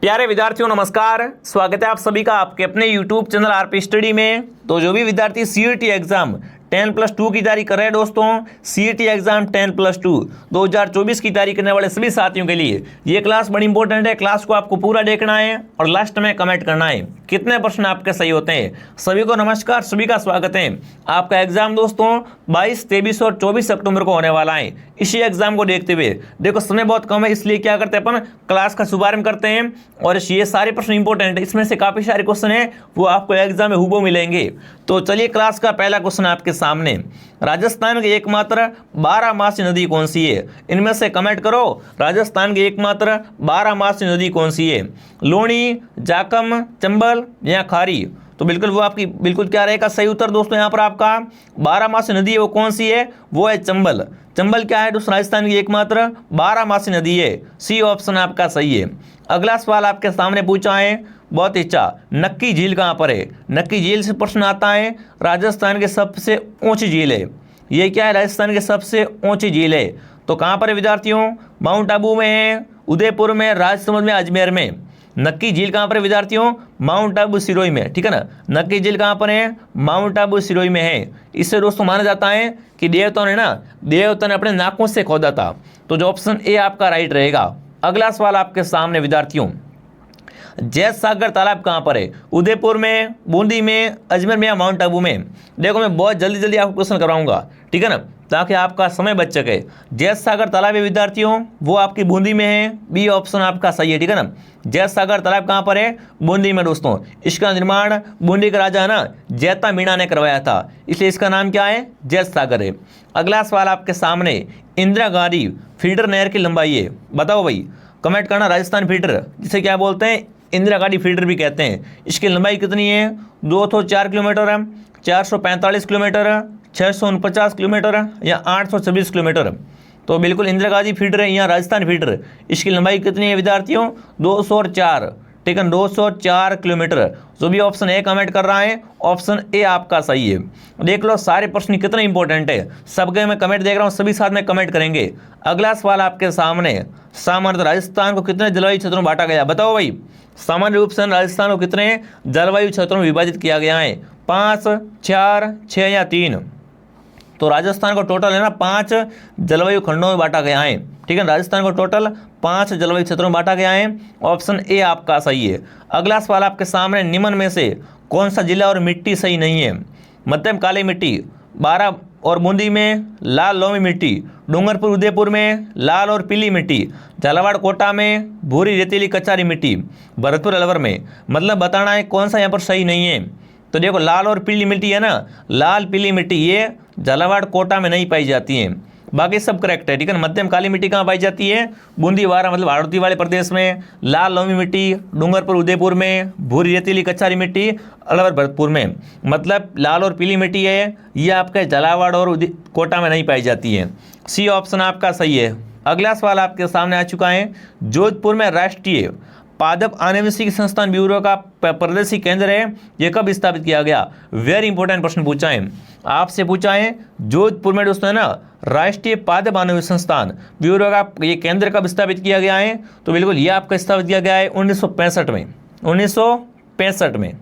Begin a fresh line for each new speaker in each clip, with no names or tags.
प्यारे विद्यार्थियों नमस्कार, स्वागत है आप सभी का आपके अपने YouTube चैनल आरपी स्टडी में। तो जो भी विद्यार्थी सीईटी एग्जाम 10+2 की तैयारी कर रहे हैं दोस्तों, सीईटी एग्जाम 10+2 2024 की तैयारी करने वाले सभी साथियों के लिए ये क्लास बड़ी इंपॉर्टेंट है। क्लास को आपको पूरा देखना है और लास्ट में कमेंट करना है कितने प्रश्न आपके सही होते हैं। सभी को नमस्कार, सभी का स्वागत है। आपका एग्जाम दोस्तों 22, 23 और 24 सितंबर को होने वाला है। इसी एग्जाम को देखते हुए देखो समय बहुत कम है, इसलिए क्या करते हैं अपन क्लास का शुभारंभ करते हैं और ये सारे प्रश्न इंपॉर्टेंट है। इसमें से काफी सारे क्वेश्चन है वो आपको एग्जाम में हुबहू मिलेंगे। तो चलिए क्लास का पहला क्वेश्चन आपके सामने, राजस्थान की एकमात्र 12मासी नदी कौन सी है? इनमें से कमेंट करो, राजस्थान की एकमात्र 12मासी नदी कौन सी है? लूणी, जाखम, चंबल या खारी? तो बिल्कुल वो आपकी बिल्कुल क्या रहेगा सही उत्तर दोस्तों। यहाँ पर आपका 12मासी नदी है वो कौन सी है? वो है चंबल। चंबल क्या है दोस्तों? राजस्थान की एकमात्र 12मासी नदी है। सी ऑप्शन आपका सही है। अगला सवाल आपके सामने पूछा है, बहुत अच्छा, नक्की झील कहाँ पर है? नक्की झील से प्रश्न आता है, राजस्थान के सबसे ऊंची झील है। ये क्या है? राजस्थान के सबसे ऊंची झील है। तो कहाँ पर है विद्यार्थियों? माउंट आबू में है, उदयपुर में, राजसमंद में, अजमेर में। नक्की झील कहाँ पर है विद्यार्थियों? माउंट आबू सिरोही में, ठीक है ना। नक्की झील कहाँ पर है? माउंट आबू सिरोही में है। इससे दोस्तों माना जाता है कि देवताओं ने देवता ने अपने नाकों से खोदा था। तो जो ऑप्शन ए आपका राइट रहेगा। अगला सवाल आपके सामने विद्यार्थियों, जैत सागर तालाब कहाँ पर है? उदयपुर में, बूंदी में, अजमेर में या माउंट आबू में? देखो मैं बहुत जल्दी जल्दी आपको क्वेश्चन करवाऊंगा, ठीक है ना, ताकि आपका समय बच सके। जैत सागर तालाब है विद्यार्थियों वो आपकी बूंदी में है। बी ऑप्शन आपका सही है, ठीक है ना। जैत सागर तालाब कहाँ पर है? बूंदी में दोस्तों। इसका निर्माण बूंदी का राजा है ना जैता मीणा ने करवाया था, इसलिए इसका नाम क्या है? जैत सागर है। अगला सवाल आपके सामने, इंदिरा गांधी फीडर नहर की लंबाई है, बताओ भाई, कमेंट करना। राजस्थान फीडर जिसे क्या बोलते हैं? इंदिरा गांधी फीडर भी कहते हैं। इसकी लंबाई कितनी है? 204 किलोमीटर है, 445 किलोमीटर है, 649 किलोमीटर है या 826 किलोमीटर? तो बिल्कुल इंदिरा गांधी फीडर है या राजस्थान फीडर। इसकी लंबाई कितनी है विद्यार्थियों? 204, ठीक है, 204 किलोमीटर। जो भी ऑप्शन ए कमेंट कर रहा है ऑप्शन ए आपका सही है। देख लो सारे प्रश्न कितने इंपॉर्टेंट है, सबके मैं कमेंट देख रहा हूँ, सभी साथ में कमेंट करेंगे। अगला सवाल आपके सामने, सामान्य राजस्थान को कितने जलवायु क्षेत्रों में बांटा गया? बताओ भाई, सामान्य रूप से राजस्थान को कितने जलवायु क्षेत्रों में विभाजित किया गया है? 5, 4, 6 या 3? तो राजस्थान को टोटल है ना 5 जलवायु खंडों में बांटा गया है, ठीक है। राजस्थान को टोटल 5 जलवायु क्षेत्रों में बांटा गया है। ऑप्शन ए आपका सही है। अगला सवाल आपके सामने, निम्न में से कौन सा जिला और मिट्टी सही नहीं है? मध्यम काली मिट्टी 12 और बूंदी में, लाल लोमी मिट्टी डूंगरपुर उदयपुर में, लाल और पीली मिट्टी झालावाड़ कोटा में, भूरी रेतीली कचारी मिट्टी भरतपुर अलवर में। मतलब बताना है कौन सा यहाँ पर सही नहीं है। तो देखो लाल और पीली मिट्टी है ना, लाल पीली मिट्टी ये झालावाड़ कोटा में नहीं पाई जाती है, बाकी सब करेक्ट है, ठीक है। मध्यम काली मिट्टी कहाँ पाई जाती है? बूंदी वारा मतलब आड़ती वाले प्रदेश में, लाल लोमी मिट्टी डूंगरपुर उदयपुर में, भूरी रेतीली कचारी मिट्टी अलवर भरतपुर में। मतलब लाल और पीली मिट्टी है ये आपके झालावाड़ और कोटा में नहीं पाई जाती है। सी ऑप्शन आपका सही है। अगला सवाल आपके सामने आ चुका है, जोधपुर में राष्ट्रीय पादप आनुवंशिक संस्थान ब्यूरो का प्रदेशी केंद्र है, यह कब स्थापित किया गया? वेरी इंपॉर्टेंट प्रश्न पूछा है आपसे, पूछा है जोधपुर में दोस्तों है ना राष्ट्रीय पादप आनुवंशिक संस्थान ब्यूरो का ये केंद्र कब स्थापित किया गया है? तो बिल्कुल ये आपका स्थापित किया गया है 1965 में, 1965 में।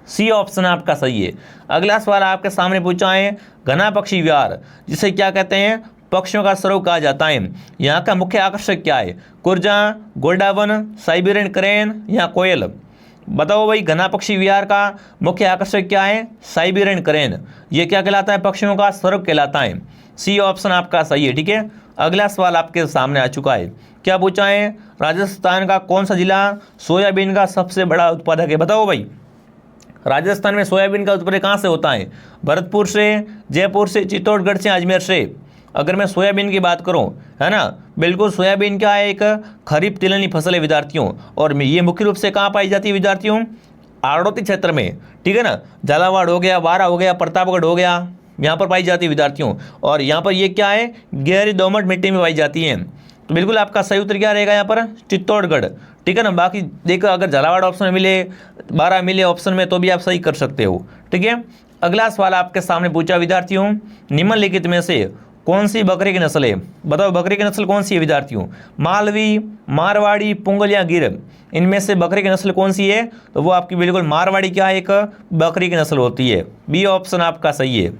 सी ऑप्शन आपका सही है। अगला सवाल आपके सामने पूछा है, घना पक्षी विहार जिसे क्या कहते हैं? पक्षियों का सरोवर कहा जाता है। यहाँ का मुख्य आकर्षक क्या है? कुर्जा, गोल्डावन, साइबेरियन क्रेन या कोयल? बताओ भाई, घना पक्षी विहार का मुख्य आकर्षक क्या है? Siberian crane. ये क्या कहलाता है? पक्षियों का सरोवर कहलाता है। सी ऑप्शन आपका सही है, ठीक है। अगला सवाल आपके सामने आ चुका है, क्या पूछा है? राजस्थान का कौन सा जिला सोयाबीन का सबसे बड़ा उत्पादक है? बताओ भाई, राजस्थान में सोयाबीन का उत्पादन कहाँ से होता है? भरतपुर से, जयपुर से, चित्तौड़गढ़ से, अजमेर से? अगर मैं सोयाबीन की बात करूं, है ना, बिल्कुल सोयाबीन क्या है? एक खरीफ तिलहनी फसल है विद्यार्थियों, और ये मुख्य रूप से कहाँ पाई जाती है विद्यार्थियों? आड़ोती क्षेत्र में, ठीक है ना। झालावाड़ हो गया, बारा हो गया, प्रतापगढ़ हो गया, यहाँ पर पाई जाती है विद्यार्थियों। और यहाँ पर ये क्या है? गहरी दोमट मिट्टी में पाई जाती है। तो बिल्कुल आपका सही उत्तर क्या रहेगा यहाँ पर? चित्तौड़गढ़, ठीक है ना। बाकी देखो अगर झालावाड़ ऑप्शन मिले, बारा मिले ऑप्शन में तो भी आप सही कर सकते हो, ठीक है। अगला सवाल आपके सामने पूछा विद्यार्थियों, निम्नलिखित में से कौन सी बकरी की नस्ल है? बताओ बकरी की नस्ल कौन सी है विद्यार्थियों? मालवी, मारवाड़ी, पुंगल या गिर, इनमें से बकरी की नस्ल कौन सी है? तो वो आपकी बिल्कुल मारवाड़ी क्या है, एक बकरी की नस्ल होती है। बी ऑप्शन आपका सही है।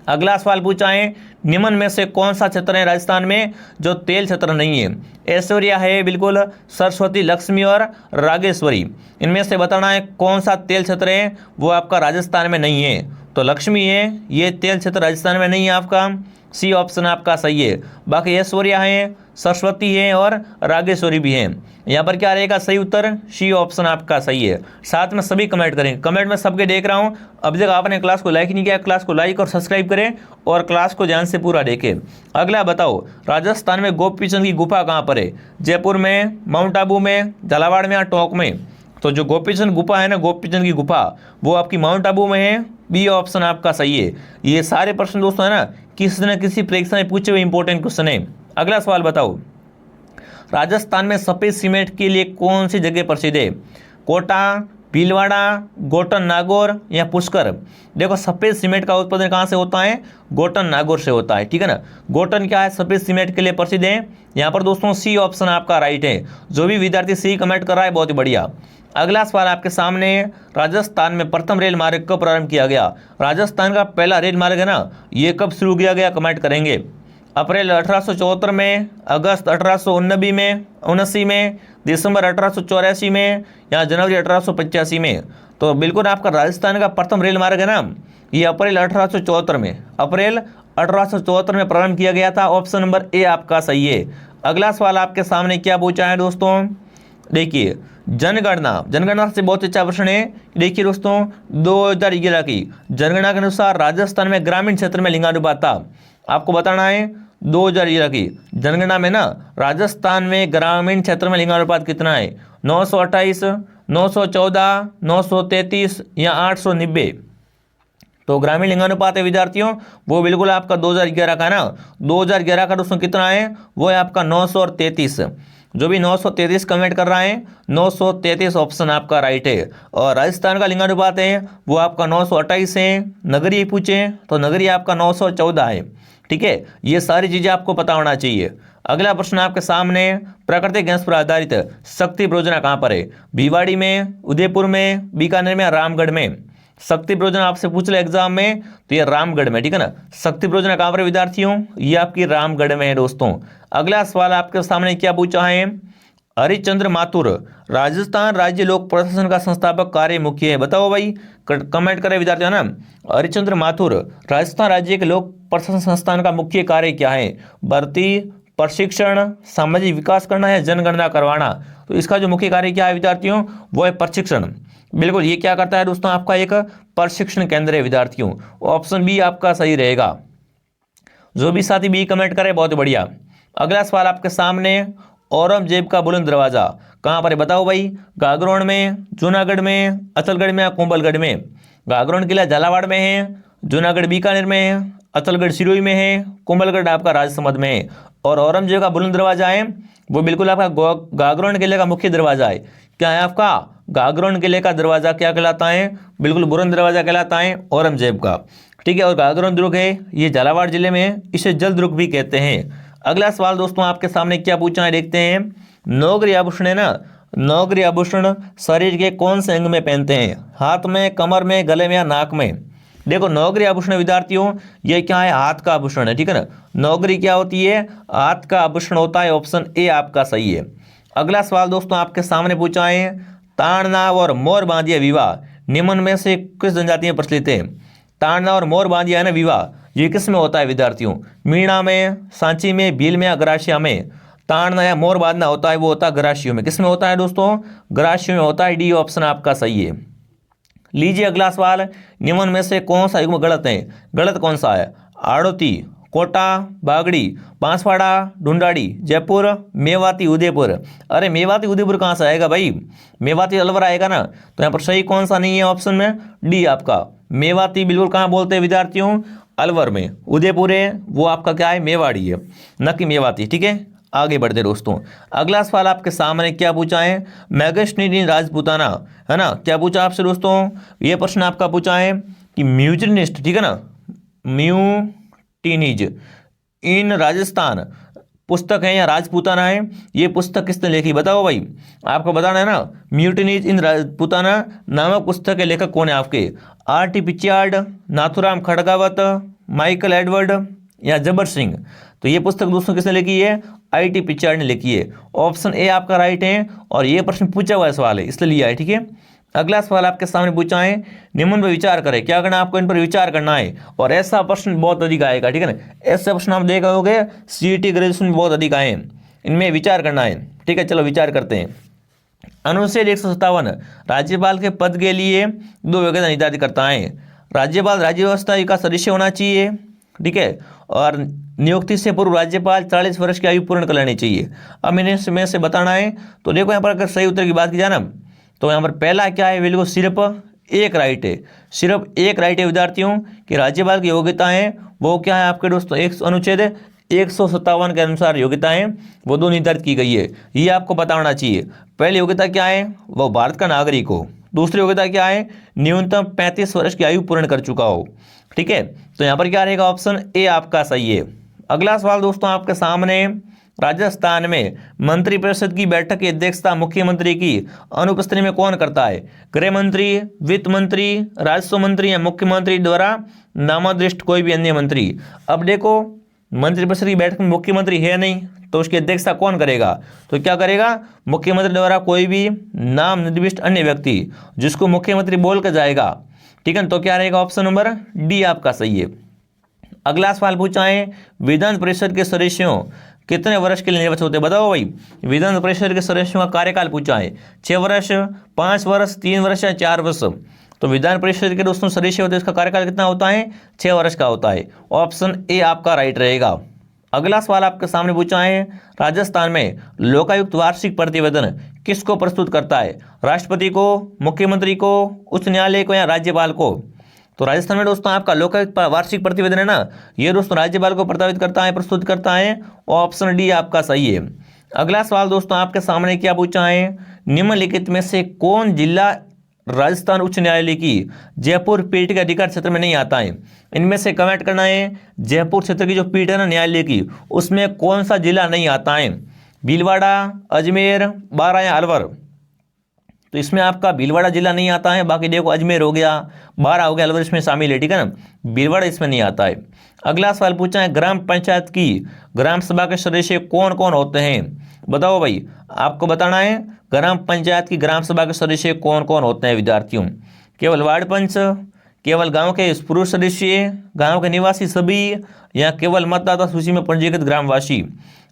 अगला सवाल पूछा है, निम्न में से कौन सा क्षेत्र है राजस्थान में जो तेल क्षेत्र नहीं है? ऐश्वर्या है बिल्कुल, सरस्वती, लक्ष्मी और रागेश्वरी, इनमें से बताना है कौन सा तेल क्षेत्र है वो आपका राजस्थान में नहीं है। तो लक्ष्मी है, ये तेल क्षेत्र राजस्थान में नहीं है आपका, सी ऑप्शन आपका सही है। बाकी ऐश्वर्या है, सरस्वती है और रागेश्वरी भी है। यहाँ पर क्या रहेगा सही उत्तर? सी ऑप्शन आपका सही है। साथ में सभी कमेंट करें, कमेंट में सबके देख रहा हूँ। अब तक आपने क्लास को लाइक नहीं किया, क्लास को लाइक और सब्सक्राइब करें और क्लास को ध्यान से पूरा देखें। अगला बताओ, राजस्थान में गोपी चंद की गुफा कहाँ पर है? जयपुर में, माउंट आबू में, झालावाड़ में या टोंक में? तो जो गोपी चंद गुफा है ना, गोपी चंद की गुफा, वो आपकी माउंट आबू में है। बी ऑप्शन आपका सही है। ये सारे प्रश्न दोस्तों है ना किसी न किसी परीक्षा में पूछे हुए इंपॉर्टेंट क्वेश्चन है। अगला सवाल बताओ, राजस्थान में सफेद सीमेंट के लिए कौन सी जगह प्रसिद्ध है? कोटा, भीलवाड़ा, गोटन नागौर या पुष्कर? देखो सफेद सीमेंट का उत्पादन कहाँ से होता है? गोटन नागौर से होता है, ठीक है ना। गोटन क्या है, सफेद सीमेंट के लिए प्रसिद्ध है। यहाँ पर दोस्तों सी ऑप्शन आपका राइट है। जो भी विद्यार्थी सी कमेंट कर रहा है बहुत ही बढ़िया। अगला सवाल आपके सामने है, राजस्थान में प्रथम रेल मार्ग कब प्रारंभ किया गया? राजस्थान का पहला रेल मार्ग है ना, ये कब शुरू किया गया? कमेंट करेंगे। अप्रैल 1874 में, अगस्त 1889 में, 79 में, दिसंबर 1884 में या जनवरी 1885 में? तो बिल्कुल आपका राजस्थान का प्रथम रेल मार्ग है ना, ये अप्रैल 1874 में, अप्रैल 1874 में प्रारंभ किया गया था। ऑप्शन नंबर ए आपका सही है। अगला सवाल आपके सामने क्या पूछा है दोस्तों? देखिए जनगणना से बहुत अच्छा प्रश्न है। देखिए दोस्तों 2011 की जनगणना के अनुसार राजस्थान में ग्रामीण क्षेत्र में लिंगानुपात था। आपको बताना है 2011 की जनगणना में ना राजस्थान में ग्रामीण क्षेत्र में लिंगानुपात कितना है? 928, 914, 933 या 890? तो ग्रामीण लिंगानुपात है विद्यार्थियों, वो बिल्कुल आपका 2011 का ना, 2011 का दोस्तों कितना है? वो है आपका 933। जो भी 933 कमेंट कर रहा है, 933 ऑप्शन आपका राइट है। और राजस्थान का लिंगानुपात है वो आपका 928 है। नगरीय पूछे तो नगरीय आपका 914 है, ठीक है। ये सारी चीज़ें आपको पता होना चाहिए। अगला प्रश्न आपके सामने, प्राकृतिक गैस पर आधारित शक्ति परियोजना कहाँ पर है? भिवाड़ी में, उदयपुर में, बीकानेर में, रामगढ़ में? शक्ति परियोजना आपसे पूछ ले एग्जाम में तो ये रामगढ़ में, ठीक है ना। शक्ति परियोजना कहाँ पर है विद्यार्थियों? ये आपकी रामगढ़ में है दोस्तों। अगला सवाल आपके सामने क्या पूछा है? हरिश्चंद्र माथुर राजस्थान राज्य लोक प्रशासन का संस्थापक कार्य मुख्य है। बताओ भाई, कमेंट करें विद्यार्थियों ना। हरिश्चंद्र माथुर राजस्थान राज्य के लोक प्रशासन संस्थान का मुख्य कार्य क्या है? भर्ती, प्रशिक्षण, सामाजिक विकास करना या जनगणना करवाना? तो इसका जो मुख्य कार्य क्या है विद्यार्थियों? वो है प्रशिक्षण। बिल्कुल ये क्या करता है दोस्तों? आपका एक प्रशिक्षण केंद्र है विद्यार्थियों। ऑप्शन बी आपका सही रहेगा। जो भी साथी बी कमेंट करे बहुत बढ़िया। अगला सवाल आपके सामने, औरंगजेब का बुलंद दरवाजा कहाँ पर है? बताओ भाई, गागरोन में, जूनागढ़ में, अचलगढ़ में या कुंभलगढ़ में? गागरोन किला झालावाड़ में है, जूनागढ़ बीकानेर में है, अचलगढ़ सिरोही में है, कुंभलगढ़ आपका राजसमंद में है। और औरंगजेब का बुलंद दरवाजा है वो बिल्कुल आपका गागरोन किले का मुख्य दरवाजा है। क्या है आपका? गागरोन किले का दरवाजा क्या कहलाता है? बिल्कुल बुलंद दरवाजा कहलाता है औरंगजेब का, ठीक है। और गागरोन दुर्ग है ये झालावाड़ जिले में है, इसे जल दुर्ग भी कहते हैं। अगला सवाल दोस्तों आपके सामने क्या पूछा है देखते हैं। नौगरी आभूषण है ना, नौगरी आभूषण शरीर के कौन से अंग में पहनते हैं? हाथ में, कमर में, गले में या नाक में? देखो नौगरी आभूषण विद्यार्थियों ये क्या है? हाथ का आभूषण है, ठीक है ना। नौगरी क्या होती है? हाथ का आभूषण होता है। ऑप्शन ए आपका सही है। अगला सवाल दोस्तों आपके सामने पूछा है, ताड़नाव और मोर बांधिया विवाह निम्न में से किस जनजाति में प्रचलित है? ताड़ना और मोर बांधिया है ना विवाह, ये किस में होता है विद्यार्थियों? मीणा में, सांची में, भील में या गरासिया में? ताड़ना या मोर बांधना होता है वो होता है गरासियों में। किस में होता है दोस्तों? गरासियों में होता है। डी ऑप्शन आपका सही है। लीजिए अगला सवाल, निम्न में से कौन सा युग्म गलत है? गलत कौन सा है? आड़ोती, कोटा, बागड़ी, बांसवाड़ा, ढूंढाड़ी, जयपुर, मेवाती, उदयपुर? अरे मेवाती उदयपुर कहाँ से आएगा भाई? मेवाती अलवर आएगा ना। तो यहाँ पर सही कौन सा नहीं है ऑप्शन में? डी आपका मेवाती बिल्कुल कहाँ बोलते हैं विद्यार्थियों? अलवर में। उदयपुर है वो आपका क्या है? मेवाड़ी है, न कि मेवाती, ठीक है। आगे बढ़ते दोस्तों। अगला सवाल आपके सामने क्या पूछा है? मैगस्टीनियन राजपूताना है ना, क्या पूछा आपसे दोस्तों? ये प्रश्न आपका पूछा है कि म्यूजिनिस्ट, ठीक है ना, म्यूटिनीज इन राजस्थान पुस्तक है या राजपूताना है, ये पुस्तक किसने लिखी बताओ भाई, आपको बताना है ना। म्यूटिनीज इन राजपूताना नामक पुस्तक के लेखक कौन है आपके, R.T. Pritchard, Nathuram Khadgawat, Michael Edward या जबर सिंह। तो ये पुस्तक दोस्तों किसने लिखी है, I.T. पिचार्ड ने लिखी है। ऑप्शन ए आपका राइट है, और ये प्रश्न पूछा हुआ सवाल है इसलिए लिया है, ठीक है। अगला सवाल आपके सामने पूछा है, निम्न पर विचार करें। क्या करना है आपको, इन पर विचार करना है, और ऐसा प्रश्न बहुत अधिक आएगा, ठीक है ना। ऐसे प्रश्न आप देख होगे CET ग्रेजुएशन में बहुत अधिक आए, इनमें विचार करना है, ठीक है। चलो विचार करते हैं। अनुच्छेद 157 राज्यपाल के पद के लिए 2 योग्यता निर्धारित करता है। राज्यपाल राज्य व्यवस्था का सदस्य होना चाहिए, ठीक है, और नियुक्ति से पूर्व राज्यपाल 40 वर्ष की आयु पूर्ण कर लेनी चाहिए। अब इन्हें में से बताना है, तो देखो यहाँ पर अगर सही उत्तर की बात की जाए ना, तो यहाँ पर पहला क्या है, बिल्कुल सिर्फ एक राइट है, सिर्फ एक राइट है विद्यार्थियों कि राज्यपाल की योग्यता है वो क्या है आपके दोस्तों, एक अनुच्छेद 157 के अनुसार योग्यताएं वो 2 निर्धारित की गई है, ये आपको बताना चाहिए। पहली योग्यता क्या है, वो भारत का नागरिक हो। दूसरी योग्यता क्या है, न्यूनतम 35 वर्ष की आयु पूर्ण कर चुका हो, ठीक है। तो यहाँ पर क्या रहेगा, ऑप्शन ए आपका सही है। अगला सवाल दोस्तों आपके सामने, राजस्थान में मंत्रिपरिषद की बैठक की अध्यक्षता मुख्यमंत्री की अनुपस्थिति में कौन करता है, गृह मंत्री, वित्त मंत्री, राजस्व मंत्री या मुख्यमंत्री द्वारा नामादृष्ट कोई भी अन्य मंत्री। अब देखो मंत्रिपरिषद की बैठक में मुख्यमंत्री है नहीं, तो उसकी अध्यक्षता कौन करेगा, तो क्या करेगा, मुख्यमंत्री द्वारा कोई भी नाम निर्दिष्ट अन्य व्यक्ति जिसको मुख्यमंत्री बोल कर जाएगा, ठीक है। तो क्या रहेगा, ऑप्शन नंबर डी आपका सही है। अगला सवाल पूछा है, विधान परिषद के सदस्यों कितने वर्ष के लिए निर्वाचित होते हैं बताओ भाई। विधान परिषद के सदस्यों का कार्यकाल पूछा है, 6 वर्ष, 5 वर्ष, 3 वर्ष या 4 वर्ष। तो विधान परिषद के दोस्तों सदस्य होते हैं, इसका कार्यकाल कितना होता है, 6 वर्ष का होता है। ऑप्शन ए आपका राइट रहेगा। अगला सवाल आपके सामने पूछा है, राजस्थान में लोकायुक्त वार्षिक प्रतिवेदन किसको प्रस्तुत करता है, राष्ट्रपति को, मुख्यमंत्री को, उच्च न्यायालय को या राज्यपाल को। तो राजस्थान में दोस्तों आपका लोकायुक्त वार्षिक प्रतिवेदन है ना, ये दोस्तों राज्यपाल को प्रस्तावित करता है, प्रस्तुत करता है। ऑप्शन डी आपका सही है। अगला सवाल दोस्तों आपके सामने क्या पूछा है, निम्नलिखित में से कौन जिला राजस्थान उच्च न्यायालय की जयपुर पीठ के अधिकार क्षेत्र में नहीं आता है। इनमें से कमेंट करना है, जयपुर क्षेत्र की जो पीठ है ना न्यायालय की, उसमें कौन सा जिला नहीं आता है, भीलवाड़ा, अजमेर, बारां या अलवर। तो इसमें आपका भीलवाड़ा जिला नहीं आता है, बाकी देखो अजमेर हो गया, बारां हो गया, अलवर इसमें शामिल है, ठीक है ना, भीलवाड़ा इसमें नहीं आता है। अगला सवाल पूछा है, ग्राम पंचायत की ग्राम सभा के सदस्य कौन कौन होते हैं बताओ भाई, आपको बताना है ग्राम पंचायत की ग्राम सभा के सदस्य कौन कौन होते हैं विद्यार्थियों। केवल वार्ड पंच, केवल गांव के पुरुष सदस्य, गांव के निवासी सभी, या केवल मतदाता सूची में पंजीकृत ग्रामवासी।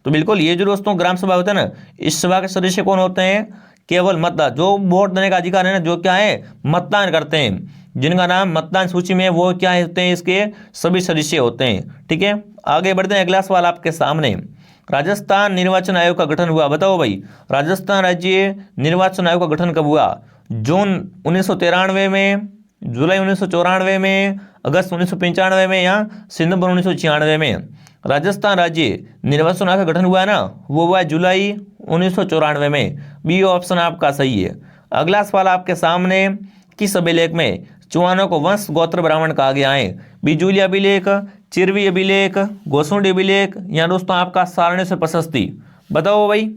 तो बिल्कुल ये जो दोस्तों ग्राम सभा होता है ना, इस सभा के सदस्य कौन होते हैं, केवल मतदाता, जो वोट देने का अधिकार है ना, जो क्या है मतदान करते हैं, जिनका नाम मतदान सूची में वो क्या होते हैं, इसके सभी सदस्य होते हैं, ठीक है। आगे बढ़ते हैं। अगला सवाल आपके सामने, राजस्थान निर्वाचन आयोग का गठन हुआ बताओ भाई, राजस्थान राज्य निर्वाचन आयोग का गठन कब हुआ, जून 1993 में, जुलाई 1994 में, अगस्त 1995 में या सितंबर 1996 में। राजस्थान राज्य निर्वाचन आयोग का गठन हुआ है ना, वो हुआ जुलाई 1994 में। बी ऑप्शन आपका सही है। अगला सवाल आपके सामने, किस अभिलेख में चौहानों को वंश गोत्र ब्राह्मण कहा गया है, बिजुली अभिलेख, चिरवी अभिलेख, गोसुंडी अभिलेख या दोस्तों आपका सारणी से प्रशस्ति। बताओ भाई,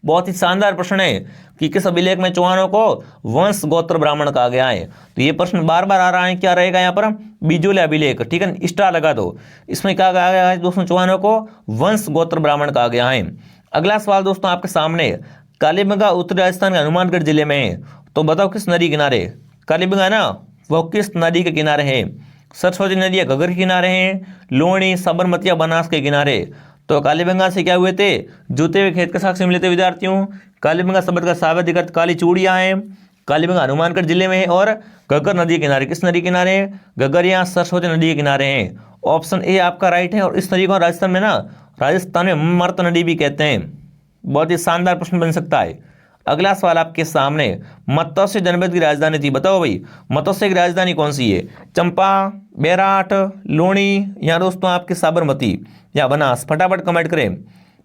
बहुत ही शानदार प्रश्न है कि किस अभिलेख में चौहानों को वंश गोत्र ब्राह्मण कहा गया है। तो ये प्रश्न बार बार आ रहा है, क्या रहेगा यहाँ पर, बिजुली अभिलेख, ठीक है, स्टार लगा दो। इसमें क्या कहा गया है दोस्तों, चौहानों को वंश गोत्र ब्राह्मण कहा गया है। अगला सवाल दोस्तों आपके सामने, कालीबंगा उत्तरी राजस्थान के हनुमानगढ़ जिले में है, तो बताओ किस नदी किनारे, कालीबंगा ना वो किस नदी के किनारे है, सरस्वती नदी या घग्गर के किनारे हैं, लोणी, साबरमती या बनास के किनारे। तो कालीबंगा से क्या हुए थे, जूते हुए खेत के साक्ष्य मिले थे विद्यार्थियों। कालीबंगा शब्द का शाब्दिक अर्थ काली चूड़ियाँ हैं। कालीबंगा हनुमानगढ़ जिले में है और घग्गर नदी के किनारे, किस नदी के किनारे, घग्गर या सरस्वती नदी के किनारे हैं। ऑप्शन ए आपका राइट है। और इस नदी को राजस्थान में ना, राजस्थान में मर्त नदी भी कहते हैं। बहुत ही शानदार प्रश्न बन सकता है। अगला सवाल आपके सामने, मत्स्य जनपद की राजधानी थी, बताओ भाई मत्स्य की राजधानी कौन सी है, चंपा, बैराट, लोणी या दोस्तों आपकी साबरमती या बनास। फटाफट कमेंट करें,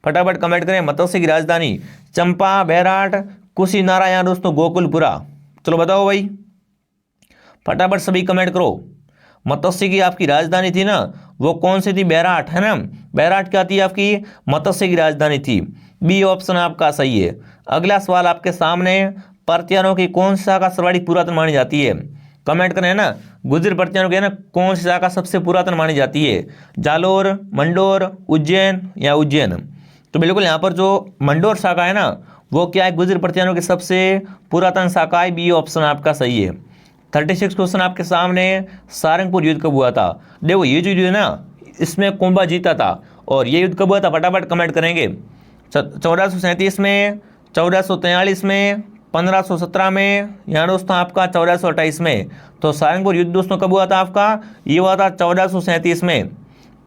फटाफट कमेंट करें। मत्स्य की राजधानी चंपा, बैराट, कुशीनारा या दोस्तों गोकुलपुरा। चलो बताओ भाई, फटाफट सभी कमेंट करो। मत्स्य की आपकी राजधानी थी ना, वो कौन सी थी? बैराट, है ना। बैराट क्या थी आपकी? मत्स्य की राजधानी थी। बी ऑप्शन आपका सही है। अगला सवाल आपके सामने, पर्तियारों की कौन सी शाखा सर्वाधिक पुरातन मानी जाती है? कमेंट करें ना, गुर्जर पर्तियारों की है ना कौन सी शाखा सबसे पुरातन मानी जाती है? जालोर, मंडोर, उज्जैन या उज्जैन? तो बिल्कुल यहाँ पर जो मंडोर शाखा है ना, वो क्या है? गुर्जर पर्तियारों की सबसे पुरातन शाखा है। बी ऑप्शन आपका सही है। 36 क्वेश्चन आपके सामने, सारंगपुर युद्ध कब हुआ था? देखो ये जो युद्ध है ना, इसमें कुंभा जीता था। और ये युद्ध कब हुआ था? फटाफट कमेंट करेंगे। 1437 में, 1443 में, 1517 में, या दोस्तों आपका 1428 में। तो सारंगपुर युद्ध दोस्तों कब हुआ था आपका? ये हुआ था 1437 में।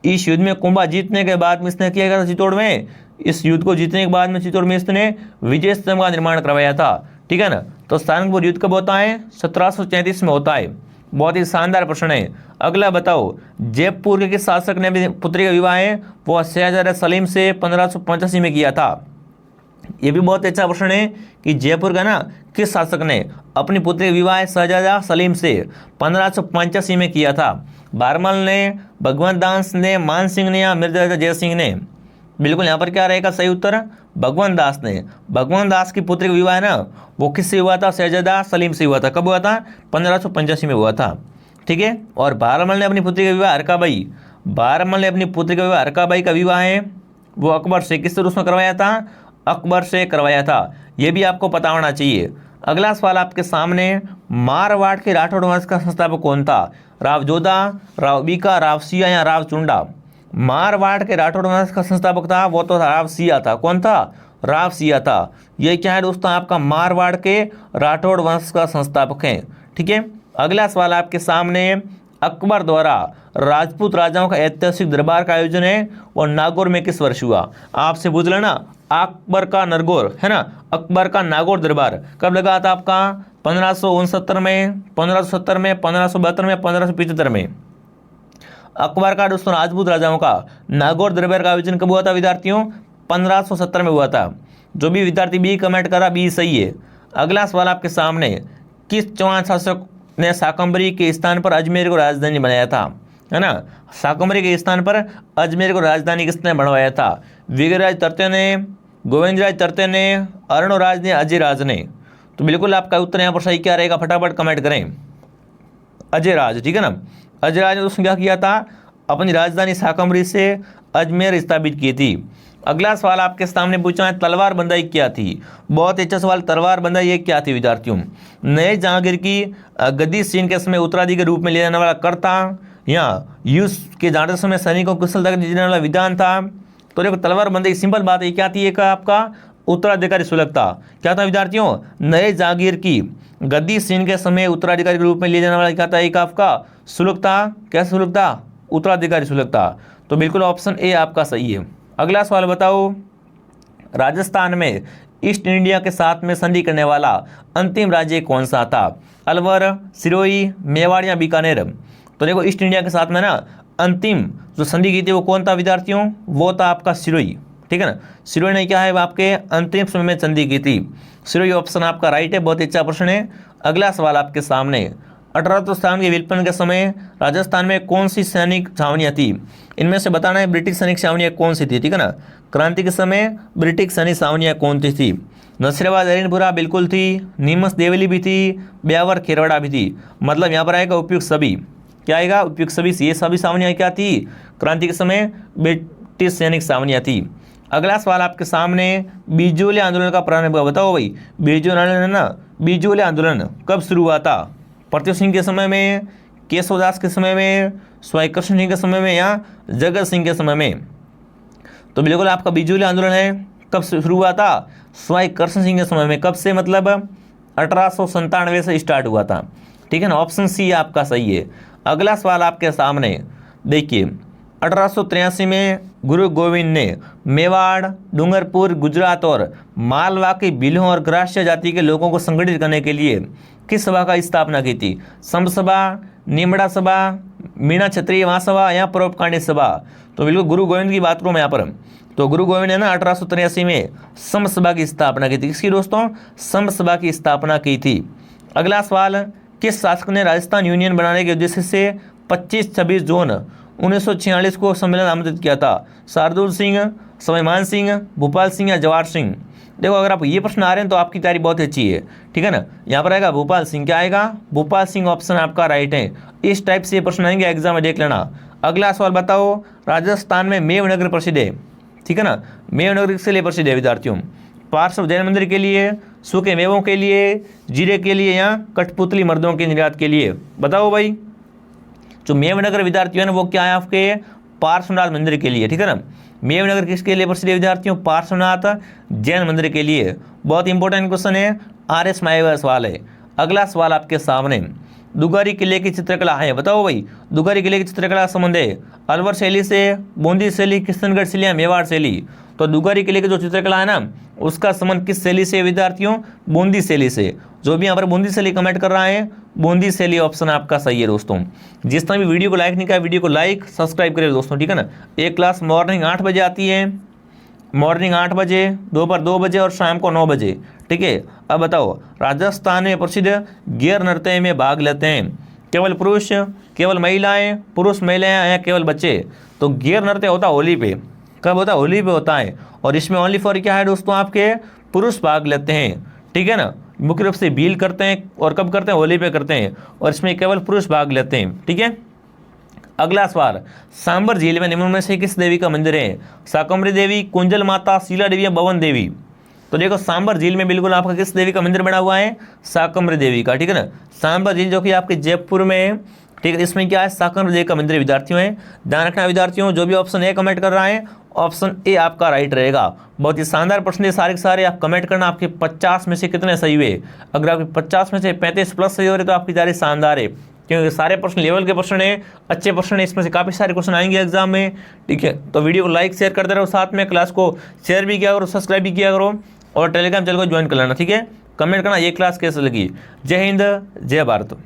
इस युद्ध में कुंभा जीतने के बाद में इसने किया गया था चित्तौड़ में, इस युद्ध को जीतने के बाद में चित्तौड़ में इसने विजय स्तंभ का निर्माण करवाया था, ठीक है ना। तो सारंगपुर युद्ध कब होता है? 1733 में होता है। बहुत ही शानदार प्रश्न है। अगला बताओ, जयपुर के किस शासक ने अपनी पुत्री का विवाह है वो शहजादा सलीम से 1585 में किया था? ये भी बहुत अच्छा प्रश्न है कि जयपुर का ना किस शासक ने अपनी पुत्री का विवाह शहजादा सलीम से 1585 में किया था? बारमल ने, भगवंत दास ने, मान सिंह ने या मिर्जा जय सिंह ने? बिल्कुल यहाँ पर क्या रहेगा सही उत्तर? भगवंत दास ने। भगवंत दास की पुत्री का विवाह है ना, वो किससे हुआ था? शहजादा सलीम से हुआ था। कब हुआ था? 1585 में हुआ था, ठीक है। और बारमल ने अपनी पुत्री का विवाह हरकाबाई, बारमल ने अपनी पुत्री का विवाह हरकाबाई का विवाह है वो अकबर से किससे उसमें करवाया था? अकबर से करवाया था। ये भी आपको पता होना चाहिए। अगला सवाल आपके सामने, मारवाड़ के राठौड़ वंश का संस्थापक कौन था? राव जोधा, राव बीका, राव सिया या राव चुंडा? मारवाड़ के राठौड़ वंश का संस्थापक था वो तो राव सिया था। कौन था? राव सिया था। ये क्या है दोस्तों? आपका मारवाड़ के राठौड़ वंश का संस्थापक है, ठीक है। अगला सवाल आपके सामने, अकबर द्वारा राजपूत राजाओं का ऐतिहासिक दरबार का आयोजन है और नागौर में किस वर्ष हुआ? आपसे पूछ लेना, अकबर का नरगौर है ना, अकबर का नागौर दरबार कब लगा था आपका? 1569 में, 1570 में, 1572 में, 1575 में। अकबर का दोस्तों राजपूत राजाओं का नागौर दरबार का आयोजन कब हुआ था विद्यार्थियों? 1570 में हुआ था। जो भी विद्यार्थी बी कमेंट करा, बी सही है। अगला सवाल आपके सामने, किस चौहान शासक ने शाकंभरी के स्थान पर अजमेर को राजधानी बनाया था? है ना, शाकंभरी के स्थान पर अजमेर को राजधानी किसने बनवाया था? विजयराज तृतीय ने, गोविंदराज तृतीय ने, अर्णोराज ने, अजयराज ने? तो बिल्कुल आपका उत्तर यहाँ पर सही क्या रहेगा? फटाफट कमेंट करें। अजयराज, ठीक है ना। अजयराज ने उसने क्या किया था? अपनी राजधानी शाकंभरी से अजमेर स्थापित की थी। अगला सवाल आपके सामने पूछा है, तलवार बंदाई क्या थी? बहुत अच्छा सवाल। तलवार बंदाई ये क्या थी विद्यार्थियों? नए जहांगीर की गद्दी सीन के समय उत्तराधिकारी के रूप में ले जाने वाला करता या युद्ध के जाते समय सैनिकों को कुशलता देने वाला विधान था? तो देखो तलवार बंदाई सिंपल बात है, क्या थी? एक आपका उत्तराधिकारी सुलगता। क्या था विद्यार्थियों? नए जहांगीर की गद्दी सीन के समय उत्तराधिकारी के रूप में ले जाने वाला क्या था? एक आपका सुलगता। कैसे सुलगता? उत्तराधिकारी सुलगता। तो बिल्कुल ऑप्शन ए आपका सही है। अगला सवाल बताओ, राजस्थान में ईस्ट इंडिया के साथ में संधि करने वाला अंतिम राज्य कौन सा था? अलवर, सिरोही, मेवाड़ या बीकानेर? तो देखो ईस्ट इंडिया के साथ में ना अंतिम जो संधि की थी वो कौन था विद्यार्थियों? वो था आपका सिरोही, ठीक है ना। सिरोही ने क्या है आपके अंतिम समय में संधि की थी। सिरोही ऑप्शन आपका राइट है। बहुत अच्छा प्रश्न है। अगला सवाल आपके सामने, 1857 के विल्पन के समय राजस्थान में कौन सी सैनिक छावनियाँ थी? इनमें से बताना है ब्रिटिश सैनिक छावनियाँ कौन सी थी, ठीक है ना। क्रांति के समय ब्रिटिश सैनिक छावनियाँ कौन सी थी? नसीराबाद हरिनपुरा बिल्कुल थी, नीमच देवली भी थी, ब्यावर खेरवाड़ा भी थी। मतलब यहाँ पर आएगा उपयुक्त सभी। क्या आएगा? उपयुक्त सभी। ये सभी छावनियाँ क्या थी? क्रांति के समय ब्रिटिश सैनिक छावनियाँ थी। अगला सवाल आपके सामने, बिजोले आंदोलन का प्रारंभ बताओ भाई। बिजोले आंदोलन है ना, बिजोले आंदोलन कब शुरू हुआ था? प्रताप सिंह के समय में, केशवदास के समय में, स्वाई कृष्ण सिंह के समय में या जगत सिंह के समय में? तो बिल्कुल आपका बिजोले आंदोलन है कब शुरू हुआ था? स्वाई कृष्ण सिंह के समय में। कब से? मतलब 1897 से स्टार्ट हुआ था, ठीक है ना। ऑप्शन सी आपका सही है। अगला सवाल आपके सामने देखिए, 1883 में गुरु गोविंद ने मेवाड़, डूंगरपुर, गुजरात और मालवा के भीलों और ग्रास्य जाति के लोगों को संगठित करने के लिए किस सभा का स्थापना की थी? संभ सभा, निमड़ा सभा, मीणा क्षत्रिय महासभा या परोपकांडी सभा? तो बिल्कुल गुरु गोविंद की बात करूँ मैं यहाँ पर, तो गुरु गोविंद ने ना 1883 में संभ सभा की स्थापना की थी। किसकी दोस्तों? संभ सभा की स्थापना की थी। अगला सवाल, किस शासक ने राजस्थान यूनियन बनाने के उद्देश्य से 25-26 जून 1946 को सम्मेलन आमंत्रित किया था? शार्दुल सिंह, स्वाभिमान सिंह, भूपाल सिंह या जवाहर सिंह? देखो अगर आप ये प्रश्न आ रहे हैं तो आपकी तैयारी बहुत अच्छी है, ठीक है ना। यहाँ पर आएगा भूपाल सिंह, क्या आएगा? भूपाल सिंह ऑप्शन आपका राइट है। इस टाइप से प्रश्न आएंगे एग्जाम में, देख लेना। अगला सवाल बताओ, राजस्थान में मेवनगर प्रसिद्ध है, ठीक है ना। मेवनगर किसके लिए प्रसिद्ध है विद्यार्थियों? पार्श्व जैन मंदिर के लिए, सूखे मेवों के लिए, जीरे के लिए या कठपुतली मर्दों के निर्यात के लिए? बताओ भाई। जो मेवनगर विद्यार्थी है ना वो क्या है आपके? पार्श्वनाथ मंदिर के लिए, ठीक है ना। मेवनगर किसके लिए प्रसिद्ध है विद्यार्थियों? पार्श्वनाथ जैन मंदिर के लिए। बहुत इंपॉर्टेंट क्वेश्चन है, RS माया का सवाल है। अगला सवाल आपके सामने, दुगारी किले की चित्रकला है, बताओ भाई। दुगारी किले की चित्रकला का संबंध है अलवर शैली से, बूंदी शैली, किशनगढ़ शैली या मेवाड़ शैली? तो दुगारी किले की जो चित्रकला है ना उसका संबंध किस शैली से विद्यार्थियों? बूंदी शैली से। जो भी यहाँ पर बूंदी शैली कमेंट कर रहा है, बूंदी शैली ऑप्शन आपका सही है दोस्तों। जिसने भी वीडियो को लाइक नहीं किया, वीडियो को लाइक सब्सक्राइब करें दोस्तों, ठीक है ना। एक क्लास मॉर्निंग 8 बजे आती है, मॉर्निंग 8 बजे, दोपहर 2 बजे और शाम को 9 बजे, ठीक है। अब बताओ, राजस्थान में प्रसिद्ध गैर नृत्य में भाग लेते हैं केवल पुरुष, केवल महिलाएं, पुरुष महिलाएं या केवल बच्चे? तो गैर नृत्य होता है होली पे। कब होता है? होली पे होता है। और इसमें ओनली फॉर क्या है दोस्तों? आपके पुरुष भाग लेते हैं, ठीक है ना। मुख्य रूप से भील करते हैं और कब करते हैं? होली पे करते हैं, और इसमें केवल पुरुष भाग लेते हैं, ठीक है। अगला सवाल, सांबर झील में निम्न में से किस देवी का मंदिर है? शाकंभरी देवी, कुंजल माता, शीला देवी या भवन देवी? तो देखो सांबर झील में बिल्कुल आपका किस देवी का मंदिर बना हुआ है? शाकंभरी देवी का, ठीक है ना। सांबर झील जो कि आपके जयपुर में है, ठीक है। इसमें क्या है? शाकंभरी देवी का मंदिर विद्यार्थियों है। ध्यान रखना विद्यार्थियों, जो भी ऑप्शन ए कमेंट कर रहा है ऑप्शन ए आपका राइट रहेगा। बहुत ही शानदार प्रश्न है सारे के सारे, आप कमेंट करना आपके 50 में से कितने सही हुए। अगर आपके 50 में से 35 प्लस सही हो रहे तो आपकी तैयारी शानदार है, क्योंकि सारे प्रश्न लेवल के प्रश्न है, अच्छे प्रश्न है। इसमें से काफ़ी सारे क्वेश्चन आएंगे एग्जाम में, ठीक है। तो वीडियो को लाइक शेयर करते रहो, साथ में क्लास को शेयर भी किया करो, सब्सक्राइब भी किया करो, और टेलीग्राम चैनल को ज्वाइन कर लेना, ठीक है। कमेंट करना ये क्लास कैसे लगी। जय हिंद, जय भारत।